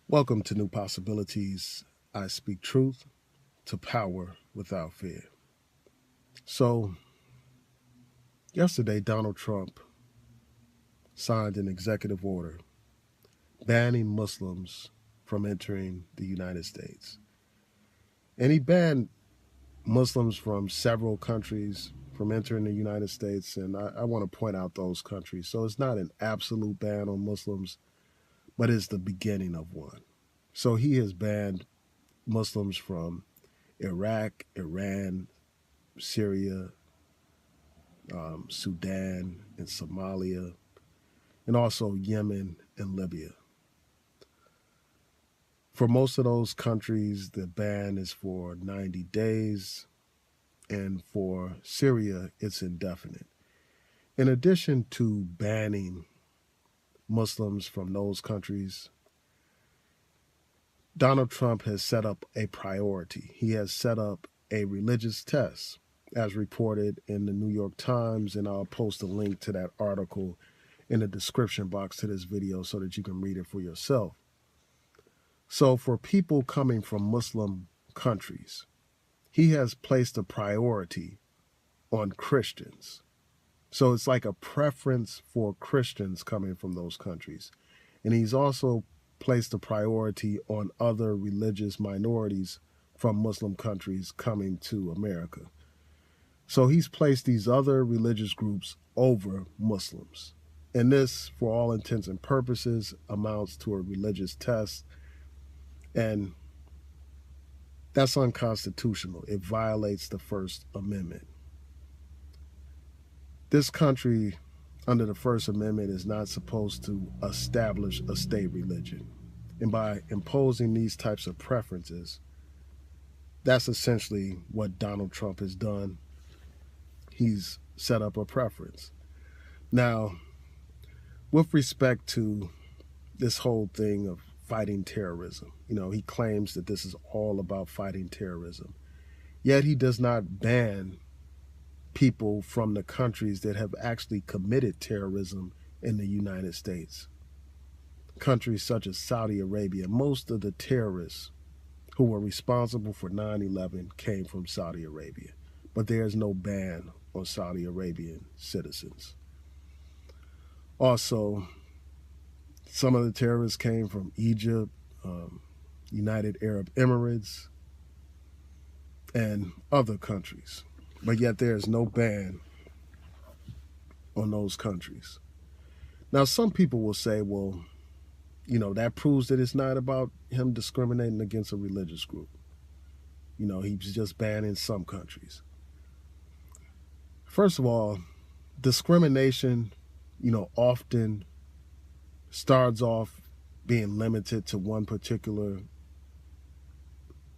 Welcome to New Possibilities. I speak truth to power without fear. So, yesterday, Donald Trump signed an executive order banning Muslims from entering the United States. And he banned Muslims from several countries from entering the United States. And I want to point out those countries. So, it's not an absolute ban on Muslims, but it's the beginning of one. So, he has banned Muslims from Iraq, Iran, Syria, Sudan, and Somalia, and also Yemen and Libya. For most of those countries, the ban is for 90 days, and for Syria, it's indefinite. In addition to banning Muslims from those countries, Donald Trump has set up a priority. He has set up a religious test, as reported in the New York Times, and I'll post a link to that article in the description box to this video so that you can read it for yourself. So, for people coming from Muslim countries, he has placed a priority on Christians. So, it's like a preference for Christians coming from those countries. And he's also placed a priority on other religious minorities from Muslim countries coming to America. So, he's placed these other religious groups over Muslims. And this, for all intents and purposes, amounts to a religious test. And that's unconstitutional. It violates the First Amendment. This country, under the First Amendment, is not supposed to establish a state religion. And by imposing these types of preferences, that's essentially what Donald Trump has done. He's set up a preference. Now, with respect to this whole thing of fighting terrorism, he claims that this is all about fighting terrorism. Yet he does not ban people from the countries that have actually committed terrorism in the United States. Countries such as Saudi Arabia, most of the terrorists who were responsible for 9/11 came from Saudi Arabia. But there is no ban on Saudi Arabian citizens. Also, some of the terrorists came from Egypt, United Arab Emirates, and other countries. But yet there is no ban on those countries. Now, some people will say, well, that proves that it's not about him discriminating against a religious group. He's just banning some countries. First of all, discrimination, often starts off being limited to one particular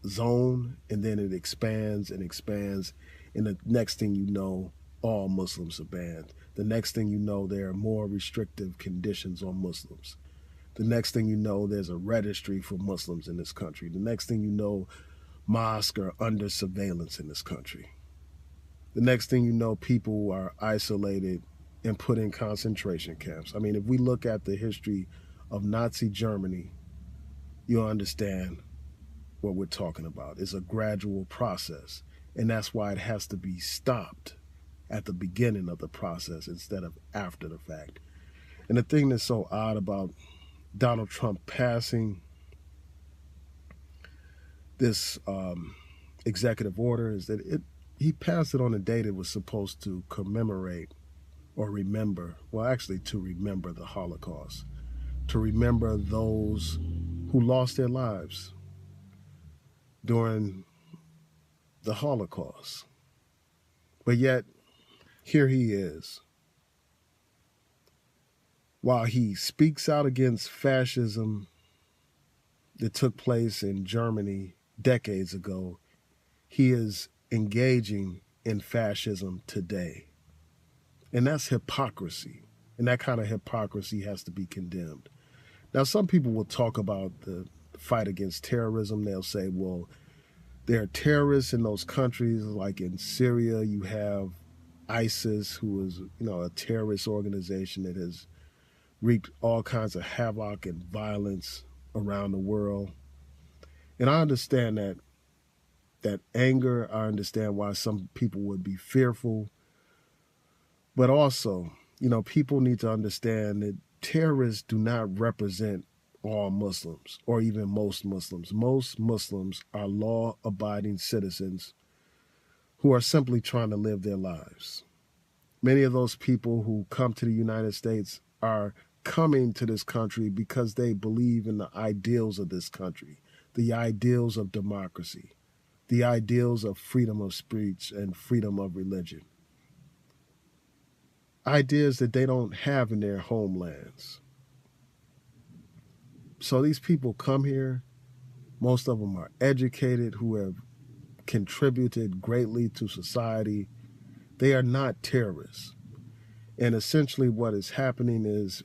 zone, and then it expands and expands. And the next thing you know, all Muslims are banned. The next thing you know, there are more restrictive conditions on Muslims. The next thing you know, there's a registry for Muslims in this country. The next thing you know, mosques are under surveillance in this country. The next thing you know, people are isolated and put in concentration camps. I mean, if we look at the history of Nazi Germany, you'll understand what we're talking about. It's a gradual process, and that's why it has to be stopped at the beginning of the process instead of after the fact. And the thing that's so odd about Donald Trump passing this executive order is that he passed it on a day that was supposed to commemorate or remember, well, actually to remember the Holocaust, to remember those who lost their lives during the Holocaust. But yet, here he is. While he speaks out against fascism that took place in Germany decades ago, he is engaging in fascism today. And that's hypocrisy. And that kind of hypocrisy has to be condemned. Now, some people will talk about the fight against terrorism. They'll say, well, there are terrorists in those countries, like in Syria, you have ISIS, who is, a terrorist organization that has wreaked all kinds of havoc and violence around the world. And I understand that anger. I understand why some people would be fearful. But also, people need to understand that terrorists do not represent all Muslims or even most Muslims. Most Muslims are law abiding citizens who are simply trying to live their lives. Many of those people who come to the United States are coming to this country because they believe in the ideals of this country, the ideals of democracy, the ideals of freedom of speech and freedom of religion. Ideas that they don't have in their homelands. So these people come here, most of them are educated, who have contributed greatly to society. They are not terrorists. And essentially what is happening is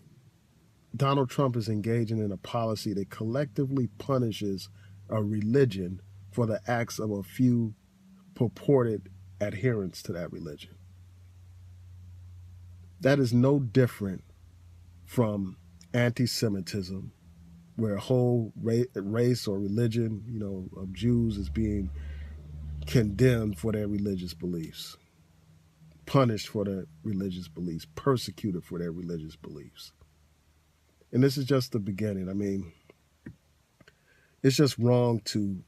Donald Trump is engaging in a policy that collectively punishes a religion for the acts of a few purported adherents to that religion. That is no different from anti-Semitism, where a whole race or religion, of Jews is being condemned for their religious beliefs, punished for their religious beliefs, persecuted for their religious beliefs. And this is just the beginning. I mean, it's just wrong to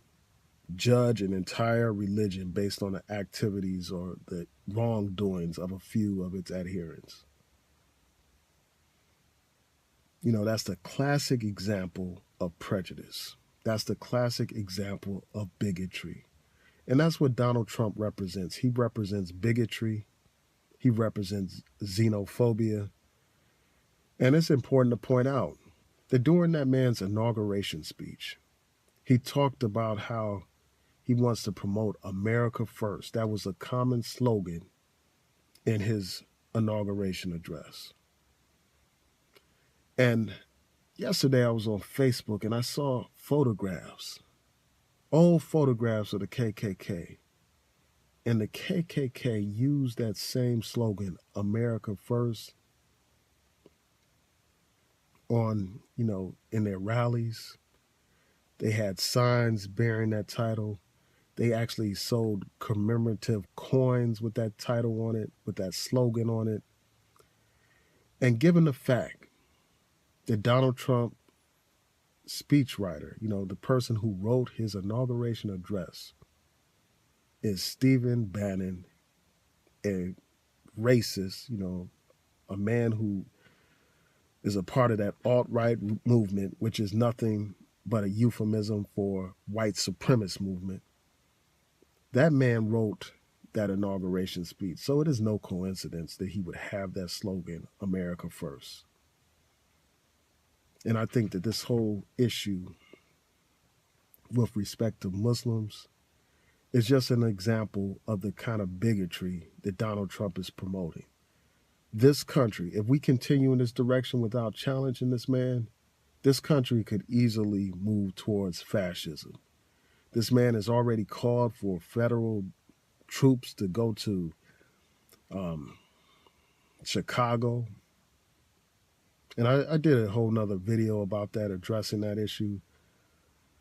judge an entire religion based on the activities or the wrongdoings of a few of its adherents. That's the classic example of prejudice. That's the classic example of bigotry. And that's what Donald Trump represents. He represents bigotry. He represents xenophobia. And it's important to point out that during that man's inauguration speech, he talked about how he wants to promote America first. That was a common slogan in his inauguration address. And yesterday I was on Facebook and I saw photographs, old photographs of the KKK. And the KKK used that same slogan, America first, on, in their rallies. They had signs bearing that title. They actually sold commemorative coins with that title on it, with that slogan on it. And given the fact that Donald Trump, speechwriter, the person who wrote his inauguration address, is Stephen Bannon, a racist, a man who is a part of that alt-right movement, which is nothing but a euphemism for white supremacist movement. That man wrote that inauguration speech. So it is no coincidence that he would have that slogan, America First. And I think that this whole issue with respect to Muslims is just an example of the kind of bigotry that Donald Trump is promoting. This country, if we continue in this direction without challenging this man, this country could easily move towards fascism. This man has already called for federal troops to go to Chicago. And I did a whole nother video about that, addressing that issue.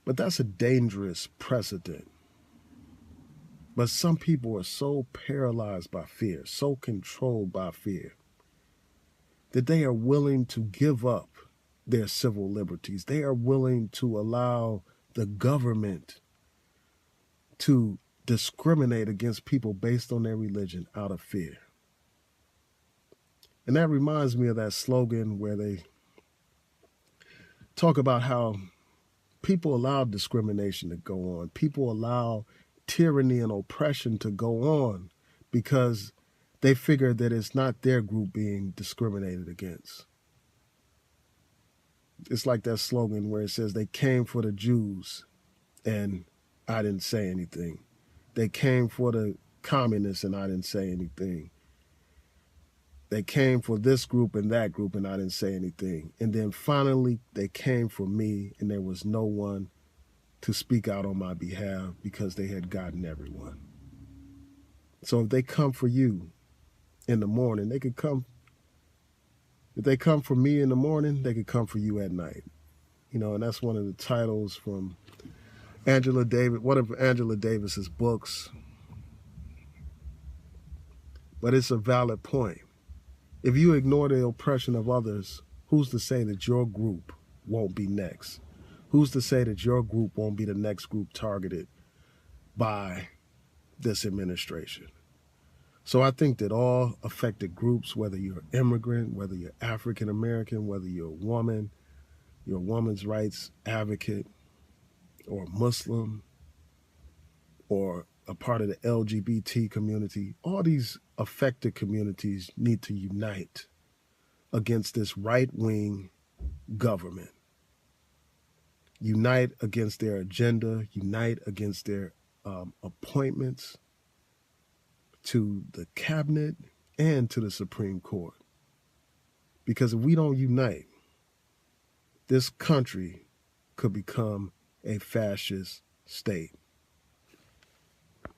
But that's a dangerous precedent. But some people are so paralyzed by fear, so controlled by fear, that they are willing to give up their civil liberties. They are willing to allow the government to discriminate against people based on their religion out of fear. And that reminds me of that slogan where they talk about how people allow discrimination to go on. People allow tyranny and oppression to go on because they figure that it's not their group being discriminated against. It's like that slogan where it says they came for the Jews and I didn't say anything. They came for the communists and I didn't say anything. They came for this group and that group and I didn't say anything. And then finally they came for me and there was no one to speak out on my behalf because they had gotten everyone. So if they come for you in the morning, they could come. If they come for me in the morning, they could come for you at night. And that's one of the titles from Angela Davis, one of Angela Davis's books. But it's a valid point. If you ignore the oppression of others, who's to say that your group won't be next? Who's to say that your group won't be the next group targeted by this administration? So I think that all affected groups, whether you're an immigrant, whether you're African American, whether you're a woman, you're a woman's rights advocate, or Muslim, or a part of the LGBT community, all these affected communities need to unite against this right-wing government. Unite against their agenda, unite against their appointments to the cabinet and to the Supreme Court. Because if we don't unite, this country could become a fascist state.